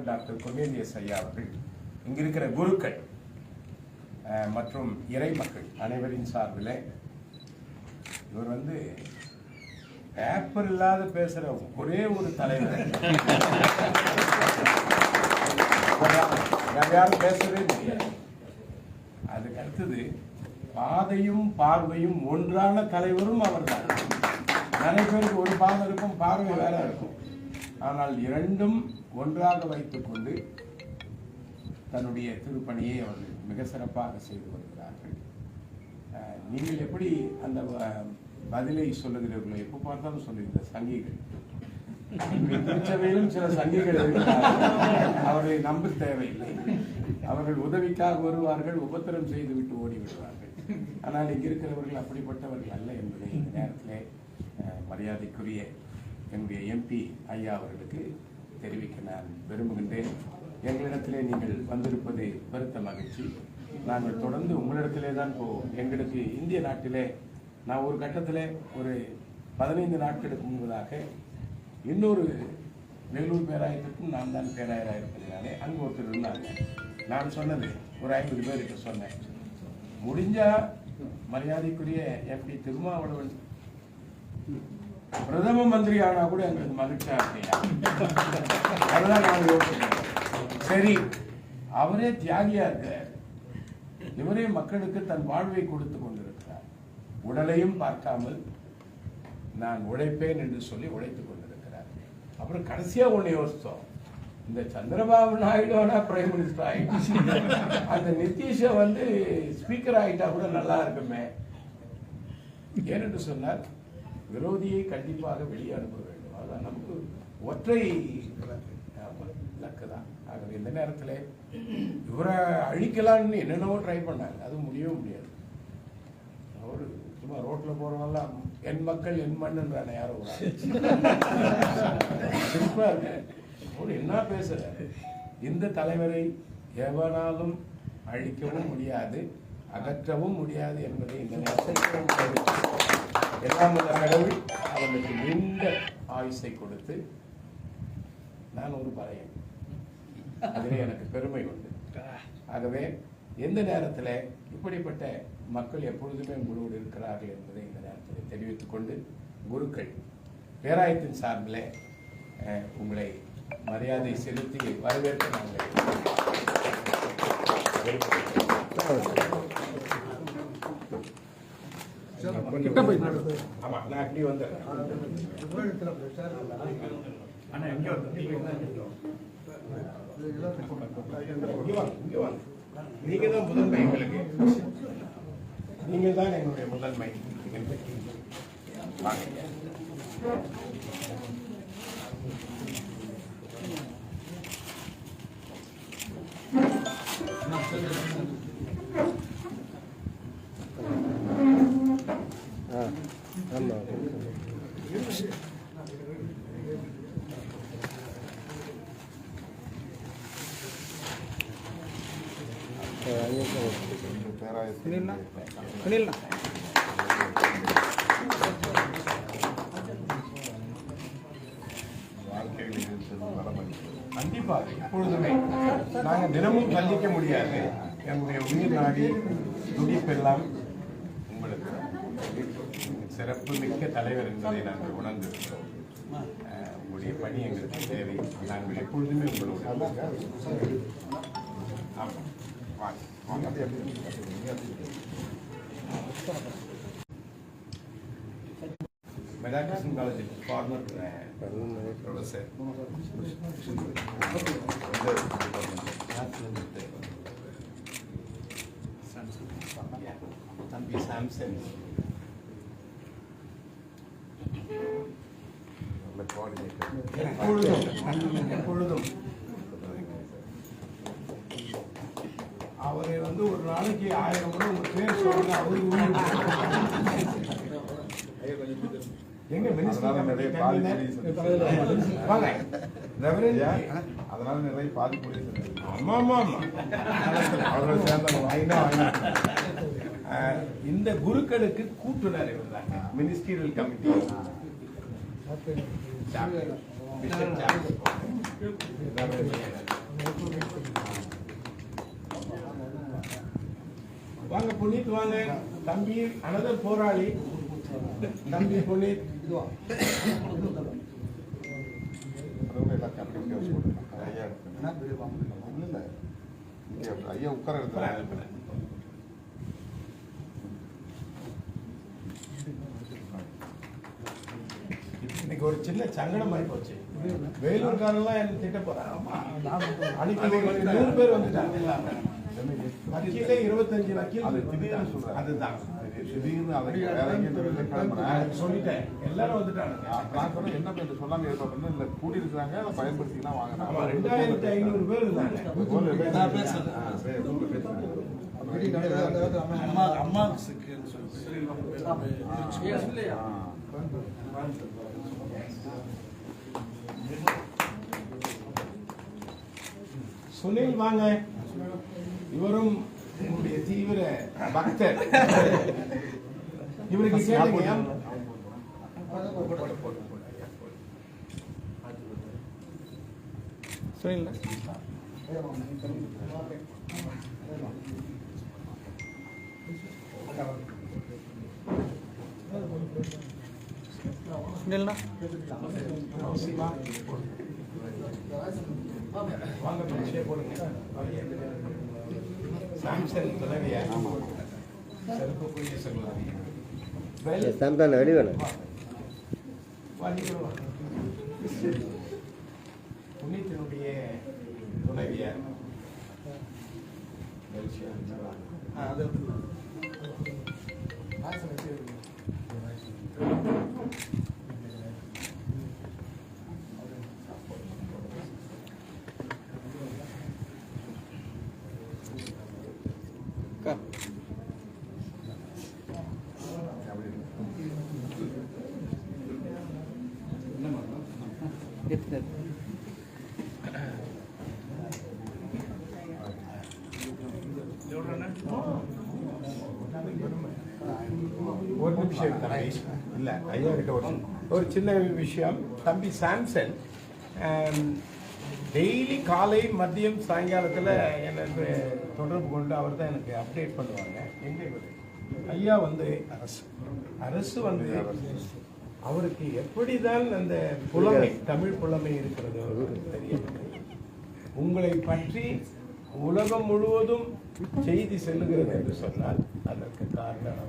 Doctor Cornelius ஐயா அவர்கள் இங்கிருக்கிற குருக்கள் மற்றும் இறை மக்கள் அனைவரின் சார்பில் இவர் பேப்பர் இல்லாத பேசுற ஒரே ஒரு தலைவர். யாரும் பேசவே முடியாது. அதுக்கு அடுத்தது பாதையும் பார்வையும் ஒன்றான தலைவரும் அவர் தான். நிறைய பேருக்கு ஒரு பாதை இருக்கும், பார்வை வேற இருக்கும். ஆனால் இரண்டும் ஒன்றாக வைத்துக் கொண்டு தன்னுடைய திருப்பணியை அவர்கள் மிக சிறப்பாக செய்து வருகிறார்கள். நீங்கள் எப்படி அந்த பதிலை சொல்லுகிறீர்களோ, எப்போ பார்த்தாலும் சொல்லுகிற சங்கிகள் திருச்சபையிலும் சில சங்கிகள் அவர்களை நம்ப தேவையில்லை. அவர்கள் உதவிக்காக வருவார்கள், உபத்திரம் செய்துவிட்டு ஓடிவிடுவார்கள். ஆனால் இங்க இருக்கிறவர்கள் அப்படிப்பட்டவர்கள் அல்ல என்பதை இந்த நேரத்திலே மரியாதைக்குரிய என்னுடைய எம்பி ஐயா அவர்களுக்கு தெரிவிக்க நான் விரும்புகின்றேன். எங்களிடத்திலே நீங்கள் வந்திருப்பது பெருத்த மகிழ்ச்சி. நாங்கள் தொடர்ந்து உங்களிடத்திலே தான் போவோம். எங்களுக்கு இந்திய நாட்டிலே நான் ஒரு கட்டத்தில் ஒரு 15 நாட்களுக்கு முன்பதாக இன்னொரு வேலூர் பேராயத்திற்கும் நான் தான் பேராயராக இருக்கிறதுனாலே அங்கு ஒருத்தர் இருந்தாங்க. நான் சொன்னது ஒரு 50 பேருக்கு சொன்னேன், முடிஞ்சா மரியாதைக்குரிய எம்பி திருமாவளவன் பிரதம மந்திரி ஆனா கூட எங்களுக்கு மகிழ்ச்சியா இருக்கையா. அதுதான் நான் யோசிக்கிறேன். சரி, அவரே தியாகியா இருக்கார், இவரே மக்களுக்கு தன் வாழ்வை கொடுத்து கொண்டிருக்கிறார். உடலையும் பார்க்காமல் நான் உழைப்பேன் என்று சொல்லி உழைத்துக் கொண்டிருக்கிறார். அப்புறம் கடைசியா ஒண்ணு யோசித்தோம், இந்த சந்திரபாபு நாயுடு பிரைம் மினிஸ்டர் ஆயிடுச்சு, அந்த நிதிஷ ஸ்பீக்கர் ஆயிட்டா கூட நல்லா இருக்குமே. ஏனென்று சொன்னார், விரோதியை கண்டிப்பாக வெளியே அனுப்ப வேண்டும். அதுதான் நமக்கு ஒற்றை லக்குதான். ஆகவே இந்த நேரத்தில் இவரை அழிக்கலான்னு என்னென்னவோ ட்ரை பண்ணாங்க, அது முடியவும் முடியாது. அவரு சும்மா ரோட்ல போறவெல்லாம் என் மக்கள் என் மண்ணுன்றான யாரோ அவரு என்ன பேசுற. இந்த தலைவரை எவனாலும் அழிக்கவும் முடியாது, அகற்றவும் முடியாது என்பதை இந்த நேரத்தில் எல்லாம் கடவுள் அவர்களுக்கு நீண்ட ஆயுசை கொடுத்து, நான் ஒரு பறையன், அதிலே எனக்கு பெருமை உண்டு. ஆகவே எந்த நேரத்தில் இப்படிப்பட்ட மக்கள் எப்பொழுதுமே உங்களோடு இருக்கிறார்கள் என்பதை இந்த நேரத்தில் தெரிவித்துக் கொண்டு, குருக்கள் பேராயத்தின் சார்பில் உங்களை மரியாதை செலுத்தி வரவேற்க நாங்கள் ஆமா நான் அப்படி வந்துடுறேன். நீங்க தான் முதன்மை, எங்களுக்கு நீங்க தான் எங்களுடைய முதன்மை. கண்டிப்பாக இப்பொழுதுமே நாங்கள் தினமும் சந்திக்க முடியாது. என்னுடைய உயிர் நாடி துடிப்பெல்லாம் உங்களுக்கு சிறப்பு மிக்க தலைவர் என்பதை நாங்கள் உணர்ந்திருக்கிறோம். உங்களுடைய பணி எங்களுக்கு தேவை. நாங்கள் எப்பொழுதுமே உங்களோட மெட்ராஸ் காலேஜ் ஃபார்மர் ப்ரொஃபஸர் தம்பி சாம்சன், எப்பொழுதும் அவரை ஒரு நாளைக்கு 1000 முறை ஒரு பேர் சொல்லுங்க. அவருக்கு எங்க அதனால நிறைய பாதிப்பு. இந்த குருக்களுக்கு கூட்டுனர் இவர்தாங்க, மினிஸ்ட்ரியல் கமிட்டி. வாங்க புனித் வாங்க. தம்பி அனதர் போராளி. தம்பி புனித் ஐயா உட்கார இன்னைக்கு ஒரு சின்ன சங்கடம் மாதிரி போச்சு. வேலூர்காரெல்லாம் என்ன திட்ட போறாங்க. அன்னைக்கு 100 பேர் வந்துட்டாங்க. வக்கீலே 25 வக்கீல். அதுதான் சொல்லிட்டேன். எல்லாரும் வந்துட்டாங்க. நான் சொன்ன என்ன பேர் சொல்லாம இல்லை கூடி இருக்கிறாங்க. பயன்படுத்திக்கலாம் வாங்க. 2500 பேர் இருந்தாங்க. சுனில் வாங்க. இவரும் என்னுடைய தீவிர பக்தர். இவருக்கு கேளுங்க. சுனில் சுனில்னா வாங்க போடுங்க. சாம்சங் தலைவியா செருப்புக்குரிய சகோதரி சாம்சங் வெளி வேணும். புனித்தினுடைய துணைவியா ஒரு நிமிஷம் தம்பி. இல்லை ஐயா கிட்ட ஒரு சின்ன விஷயம். தம்பி சாம்சன் டெய்லி காலை மதியம் சாயங்காலத்தில் எனக்கு தொடர்பு கொண்டு அவர் தான் எனக்கு அப்டேட் பண்ணுவாங்க. ஐயா வந்து அரசு வந்து அவருக்கு எப்படிதான் அந்த புலமை, தமிழ் புலமை இருக்கிறது தெரியவில்லை. உங்களை பற்றி உலகம் முழுவதும் செய்தி செல்லுகிறது என்று சொன்னால் அதற்கு காரணம்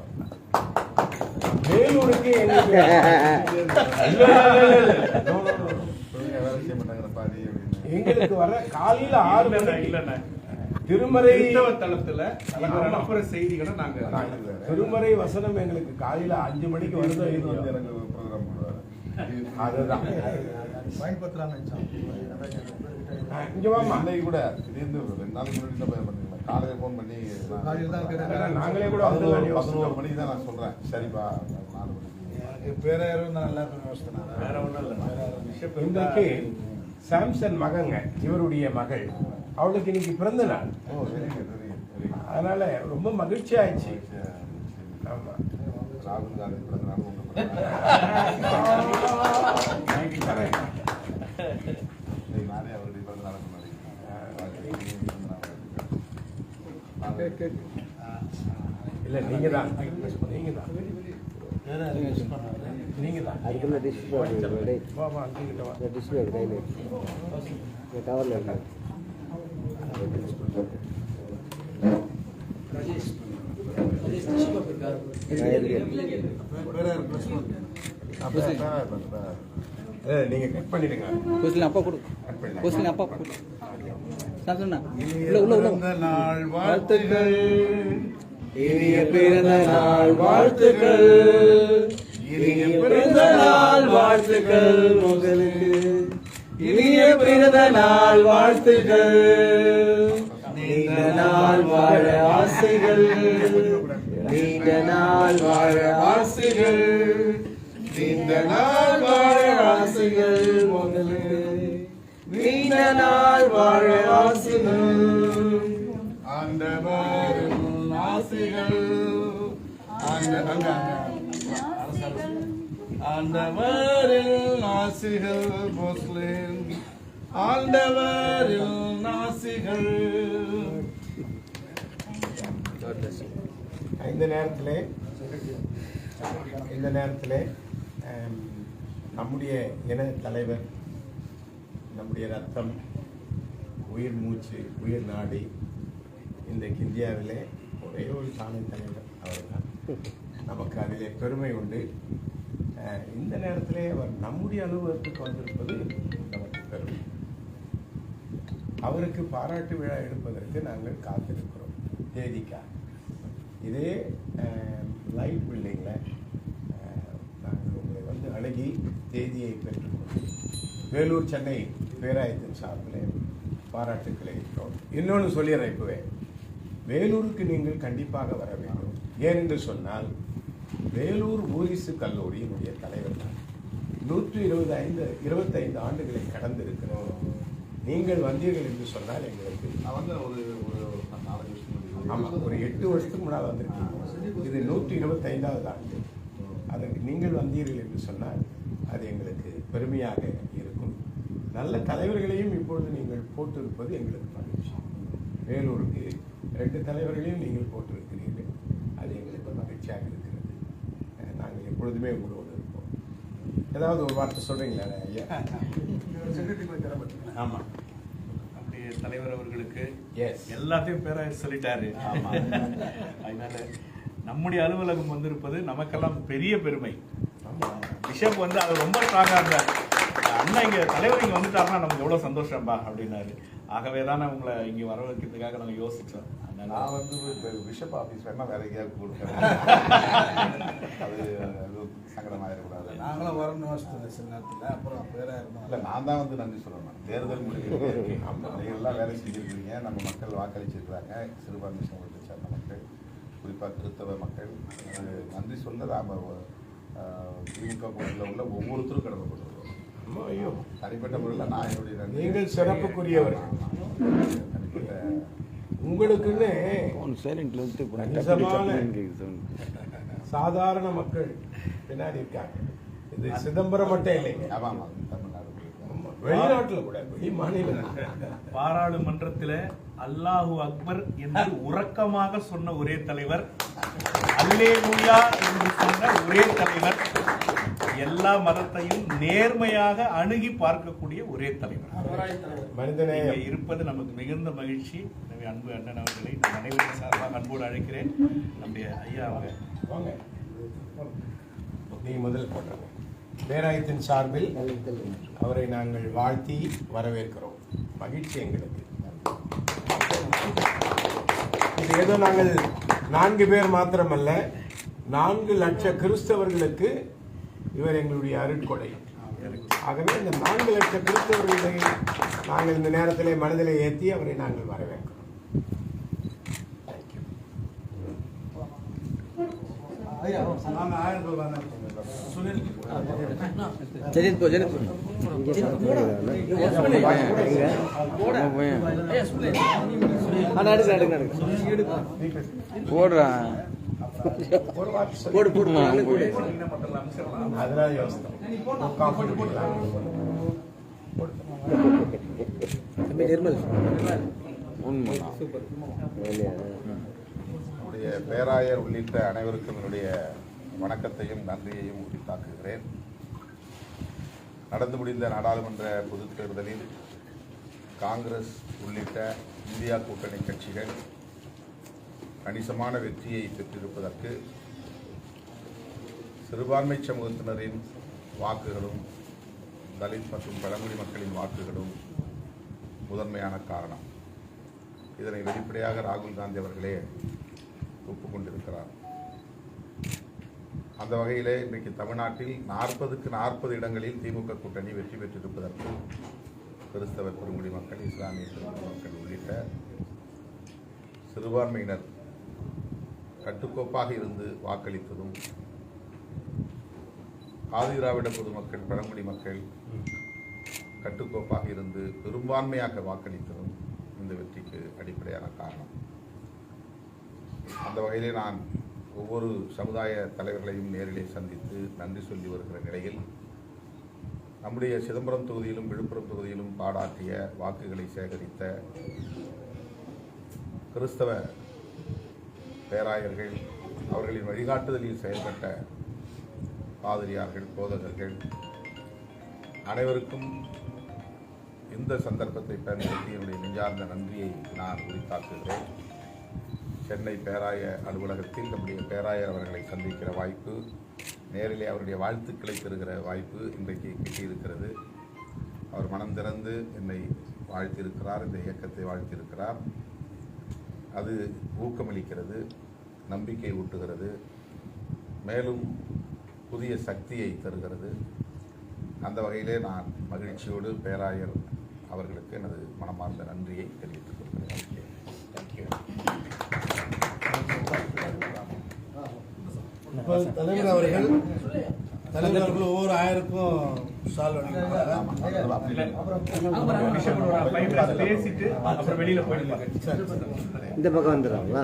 வேலூருக்கு எங்களுக்கு வர காலையில 6 மணிக்கு திருமறை தளத்துல செய்திகளை நாங்க திருமறை வசனம் எங்களுக்கு காலையில 5 மணிக்கு வருது. அதுதான் கூட திடீர்னு 2 நாளைக்கு முன்னாடி காலையில போன் பண்ணி நாங்களே கூட 11 மணிக்கு தான் நான் சொல்றேன். சரிப்பா 4 மணிக்கு வேற யாரும் நல்லா வேற ஒன்றும் இல்லை. இன்றைக்கு சாம்சன் மகங்க, இவருடைய மகள், அவளுக்கு இன்னைக்கு பிறந்த நாள். அதனால ரொம்ப மகிழ்ச்சி ஆயிடுச்சு. ஆமா, ராகுல் காந்தி பிறந்த நாள் நானே அவருடைய பிறந்த நாள் இல்ல நீங்க தான் அதுக்குள்ள டிஸ்பிளே டிஸ்பிளே கையில் கவரில் இருக்கு. நீங்க கட் பண்ணிடுங்க. அப்பா கொடு, அப்பா கொடு. நாள் வாழ்த்துக்கள், இனிய பிறந்த நாள் வாழ்த்துக்கள், இனிய பிறந்த நாள் வாழ்த்துக்கள் உங்களுக்கு, இனிய பிறந்த நாள் வாழ்த்துக்கள், நீண்ட நாள் வாழ ஆசைகள், நீண்ட நாள் வாழ ஆசைகள், நீண்ட நாள் வாழ ஆசைகள் உங்களுக்கு, நீண்ட நாள் வாழ ஆசைகள், ஆண்டவரின் ஆசைகள், ஆண்டவரின் ஆசைகள் முஸ்லிம் ஆண்டவரில் நாசிகள். இந்த நேரத்திலே நம்முடைய இன தலைவர், நம்முடைய ரத்தம், உயிர் மூச்சு, உயிர் நாடி, இன்றைக்கு இந்தியாவிலே ஒரே ஒரு சாலை தலைவர் அவர்தான். நமக்கு அதிலே பெருமை உண்டு. இந்த நேரத்திலே அவர் நம்முடைய அலுவலகத்துக்கு வந்திருப்பது நமக்கு பெருமை. அவருக்கு பாராட்டு விழா எடுப்பதற்கு நாங்கள் காத்திருக்கிறோம் தேதிக்காக. இதே லைட் பில்டிங்கில் நாங்கள் உங்களை வந்து அணுகி தேதியை பெற்றுக்கொண்டோம். வேலூர் சென்னை பேராயத்தின் சார்பில் பாராட்டுக்களை இருக்கிறோம். இன்னொன்று சொல்லிடுறேன் இப்போவே, வேலூருக்கு நீங்கள் கண்டிப்பாக வர வேண்டும். ஏனென்று சொன்னால் வேலூர் ஊரிசு கல்லூரியினுடைய தலைவர் தான். 125 ஆண்டுகளை கடந்திருக்கிறோம். நீங்கள் வந்தீர்கள் என்று சொன்னால் எங்களுக்கு அவங்க ஒரு 4 வருஷம், ஆமாம், ஒரு 8 வருஷத்துக்கு முன்னால் வந்திருக்கீங்க. இது 125வது ஆண்டு. அதற்கு நீங்கள் வந்தீர்கள் என்று சொன்னால் அது எங்களுக்கு பெருமையாக இருக்கும். நல்ல தலைவர்களையும் இப்பொழுது நீங்கள் போட்டிருப்பது எங்களுக்கு மகிழ்ச்சி. வேலூருக்கு 2 தலைவர்களையும் நீங்கள் போட்டிருக்கிறீர்கள். அது எங்களுக்கு மகிழ்ச்சியாக இருக்கிறது. நாங்கள் எப்பொழுதுமே உங்களோடு இருப்போம். ஏதாவது ஒரு வார்த்தை சொல்றீங்களா ஐயா? ஆமாம், நம்முடைய தலைவர் அவர்களுக்கு எஸ், எல்லாத்தையும் பேர சொல்லிட்டாரு. அதனால நம்முடைய அலுவலகம் வந்திருப்பது நமக்கெல்லாம் பெரிய பெருமை. பிஷப் வந்து அது ரொம்ப ஸ்ட்ராங்கா இருந்தார். அண்ணா இங்க தலைவர் இங்க வந்துட்டாருன்னா நமக்கு எவ்வளவு சந்தோஷம்பா அப்படின்னாரு. ஆகவே தான் உங்களை இங்க வர வைக்கிறதுக்காக நாங்க யோசிச்சோம். நான் வந்து பிஷப் ஆஃபீஸ் வேணா வேற எங்கேயாவது கொடுக்குறேன். அது சங்கடமாக இருக்கக்கூடாது. நாங்களும் வரணும் சில நேரத்தில். அப்புறம் பேராக இருந்தோம். இல்லை, நான் தான் வந்து நன்றி சொல்லணும். தேர்தல் முடிவு நீங்கள் எல்லாம் வேலை செஞ்சுருக்கீங்க. நம்ம மக்கள் வாக்களிச்சிருக்கிறாங்க. சிறுபான்மை சமூகத்தை சேர்ந்த மக்கள், குறிப்பாக கிறிஸ்தவ மக்கள். நன்றி சொல்ல நாம் திமுக கூட்டத்தில் உள்ள ஒவ்வொருத்தரும் கடமைப்படுறோம். ஐயோ, தனிப்பட்ட முறையில் நான் என்னுடைய நன்றி. நீங்கள் சிறப்புக்குரியவர்கள். தனிப்பட்ட உங்களுக்குன்னு சைலண்ட்ல வந்து கணிசமான சாதாரண மக்கள் பின்னாடி இருக்காங்க. இது சிதம்பரம் மட்டும் இல்லைங்க, ஆமாம், தமிழ்நாடு வெளிநாட்டுல கூட, வெளி மாநிலம். பாராளுமன்றத்தில் அல்லாஹு அக்பர் என்று உறக்கமாக சொன்ன ஒரே தலைவர், அல்லேலூயா என்று சொன்ன ஒரே தலைவர், எல்லா மதத்தையும் நேர்மையாக அணுகி பார்க்கக்கூடிய ஒரே தலைவர். மனிதனே இருப்பது நமக்கு மிகுந்த மகிழ்ச்சி. எனவே அன்பு அண்ணன் அவர்களை நான் அனைவரும் சார்பாக அன்போடு அழைக்கிறேன். நம்முடைய ஐயா அவங்க வாங்க, நீ முதல் போடுறேன். பேராயத்தின் சார்பில் அவரை நாங்கள் வாழ்த்தி வரவேற்கிறோம். மகிழ்ச்சி எங்களுக்கு. இது ஏதோ நாங்கள் 4 பேர் மாத்திரமல்ல, 4 லட்சம் கிறிஸ்தவர்களுக்கு இவர் எங்களுடைய அருட்கொடை. ஆகவே இந்த 4 லட்சம் கிறிஸ்தவர்களை நாங்கள் இந்த நேரத்திலே மனதிலே ஏற்றி அவரை நாங்கள் வரவேற்கிறோம். அதெல்லாம் யோசனை நம்முடைய பேராயர் உள்ளிட்ட அனைவருக்கும் என்னுடைய வணக்கத்தையும் நன்றியையும் உரித்தாக்குகிறேன். நடந்து முடிந்த நாடாளுமன்ற பொதுத் தேர்தலில் காங்கிரஸ் உள்ளிட்ட இந்தியா கூட்டணி கட்சிகள் கணிசமான வெற்றியை பெற்றிருப்பதற்கு சிறுபான்மை சமூகத்தினரின் வாக்குகளும் தலித் மற்றும் பழங்குடி மக்களின் வாக்குகளும் முதன்மையான காரணம். இதனை வெளிப்படையாக ராகுல் காந்தி அவர்களே ஒப்புக்கொண்டிருக்கிறார். அந்த வகையிலே இன்றைக்கு தமிழ்நாட்டில் 40க்கு 40 இடங்களில் திமுக கூட்டணி வெற்றி பெற்றிருப்பதற்கு கிறிஸ்தவ பெருங்குடி மக்கள், இஸ்லாமிய பெருங்குடி மக்கள் உள்ளிட்ட சிறுபான்மையினர் கட்டுக்கோப்பாக இருந்து வாக்களித்ததும், ஆதிதிராவிட பொதுமக்கள், பழங்குடி மக்கள் கட்டுக்கோப்பாக இருந்து பெரும்பான்மையாக வாக்களித்ததும் இந்த வெற்றிக்கு அடிப்படையான காரணம். அந்த வகையிலே நான் ஒவ்வொரு சமுதாய தலைவர்களையும் நேரிலே சந்தித்து நன்றி சொல்லி வருகிற நிலையில் நம்முடைய சிதம்பரம் தொகுதியிலும் விழுப்புரம் தொகுதியிலும் பாடாற்றிய வாக்குகளை சேகரித்த கிறிஸ்தவ பேராயர்கள், அவர்களின் வழிகாட்டுதலில் செயல்பட்ட பாதிரியார்கள், போதகர்கள் அனைவருக்கும் இந்த சந்தர்ப்பத்தை பயன்படுத்தி என்னுடைய நெஞ்சார்ந்த நன்றியை நான் உரித்தாக்குகிறேன். சென்னை பேராய அலுவலகத்தில் நம்முடைய பேராயர் அவர்களை சந்திக்கிற வாய்ப்பு, நேரிலே அவருடைய வாழ்த்துக்களை பெறுகிற வாய்ப்பு இன்றைக்கு கிட்டியிருக்கிறது. அவர் மனம் திறந்து என்னை வாழ்த்தியிருக்கிறார், இந்த இயக்கத்தை வாழ்த்தியிருக்கிறார். அது ஊக்கமளிக்கிறது, நம்பிக்கை ஊட்டுகிறது, மேலும் புதிய சக்தியை தருகிறது. அந்த வகையிலே நான் மகிழ்ச்சியோடு பேராயர் அவர்களுக்கு எனது மனமார்ந்த நன்றியை தெரிவித்துக் கொள்கிறேன். தலைவர் அவர்கள் ஒவ்வொரு 1000க்கும் சால் பேசிட்டு அப்புறம் வெளியில போயிடலாம். இந்த பக்கம் வந்துடுறாங்களா?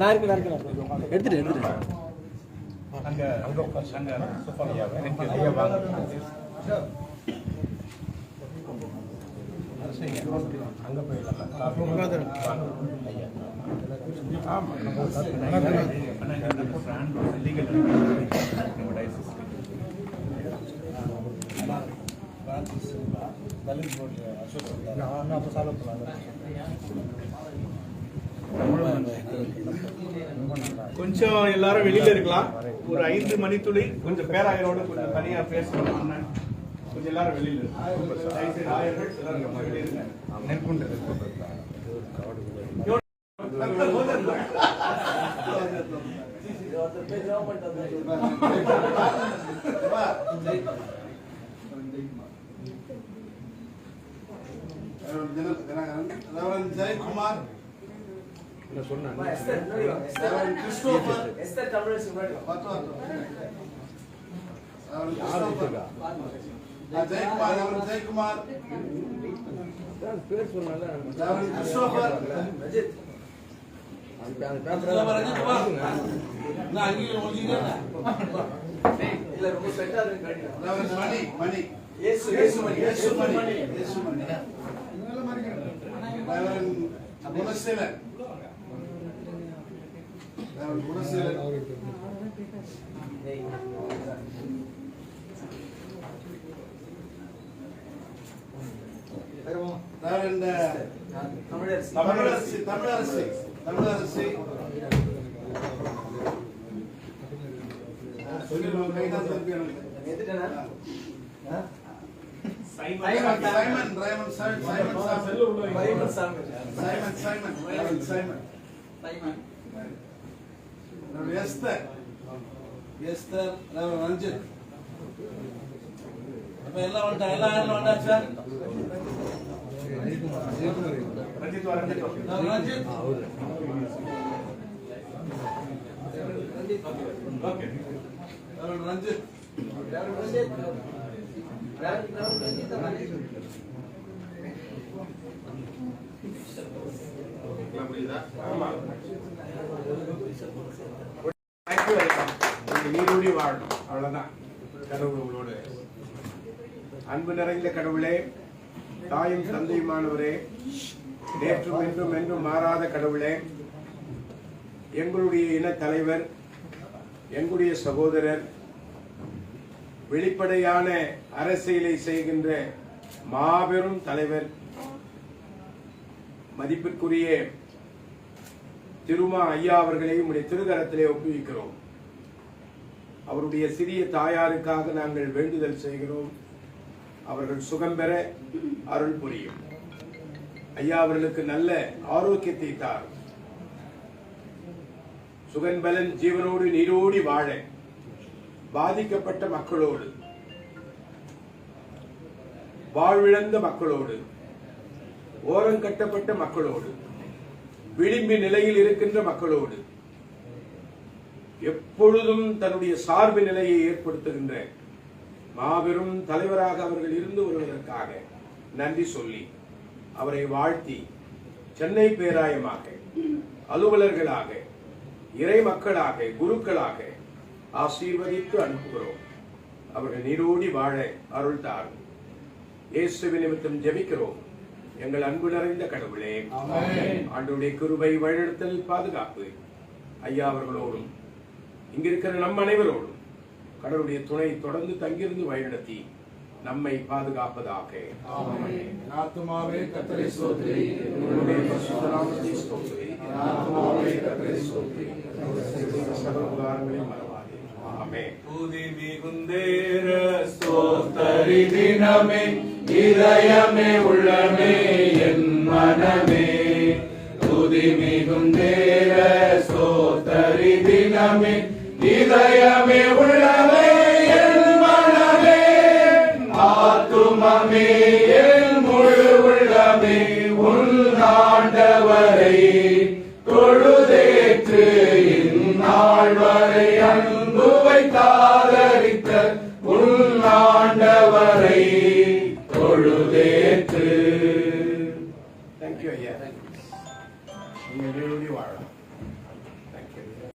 நான் இருக்கேன் எடுத்துட்டு அங்க கொஞ்சம் எல்லாரும் வெளியில இருக்கலாம். ஒரு 5 மணித்துளி கொஞ்சம் பேராயரோட கொஞ்சம் தனியா பேசணும். கொஞ்சம் எல்லாரும் வெளியில ஜெயக்குமார் ஜெயக்குமார் பேர் சொன்னால மணி குணசீலன் தமிழரசி ரஞ்சித் எல்லாம் சார் நீரூடி வாழணும், அவ்வளவுதான். கடவுள் உங்களோடு. அன்பு நிறைந்த கடவுளே, தாயும் தந்தையுமானவரே, நேற்றும் என்றும் என்றும் மாறாத கடவுளே, எங்களுடைய இன தலைவர், எங்களுடைய சகோதரர், வெளிப்படையான அரசியலை செய்கின்ற மாபெரும் தலைவர், மதிப்பிற்குரிய திருமா ஐயா அவர்களை உடைய திருகரத்திலே ஒப்புவிக்கிறோம். அவருடைய சிறிய தாயாருக்காக நாங்கள் வேண்டுதல் செய்கிறோம். அவர்கள் சுகம் பெற அருள் புரியும். ஐயா அவர்களுக்கு நல்ல ஆரோக்கியத்தை தார். சுகன்பலன் ஜீவனோடு நீரோடி வாழ, பாதிக்கப்பட்ட மக்களோடு, வாழ்விழந்த மக்களோடு, ஓரங்கட்டப்பட்ட மக்களோடு, விளிம்பு நிலையில் இருக்கின்ற மக்களோடு எப்பொழுதும் தன்னுடைய சார்பு நிலையை ஏற்படுத்துகின்ற மாபெரும் தலைவராக அவர்கள் இருந்து வருவதற்காக நன்றி சொல்லி அவரை வாழ்த்தி சென்னை பேராயமாக, அலுவலர்களாக, இறை மக்களாக, குருக்களாக ஆசீர்வதித்து அனுப்புகிறோம். அவர்கள் நீரோடி வாழ அருள் தாரும். இயேசுவின் நிமித்தம் ஜெபிக்கிறோம் எங்கள் அன்பு நிறைந்த கடவுளே. ஆண்டவருடைய கிருபை, வழிநடத்தல், பாதுகாப்பு ஐயா அவர்களோடும் இங்கிருக்கிற நம் அனைவரோடும் கடவுளுடைய துணை தொடர்ந்து தங்கியிருந்து வழிநடத்தி நம்மை பாதுகாப்பதாக. ஆத்துமாவே கர்த்தரை ஸ்தோத்திரி. உம்முடைய பரிசுத்த நாமத்தை ஸ்தோத்திரி. ஆத்துமாவே கர்த்தரை ஸ்தோத்திரி. சகல உபகாரங்களையும் மறவாதே. ஆமென். துதி மிகுந்தேர ஸ்தோத்தரி தினமே, இதயமே உள்ளமே என் மனமே. துதி மிகுந்தேர ஸ்தோத்தரி தினமே, இதயமே உள்ளமே என் மனமே. ஆத்துமமே என் முழு உள்ளமே உன் ஆண்டவரை தொழுதேற்று இந்நாள் வரை அன்பு வைத்தாதரித்த உன் ஆண்டவரை தொழுதேற்று. தேங்க்யூ ஐயா. நீங்கள் நீரோடி வாழலாம்.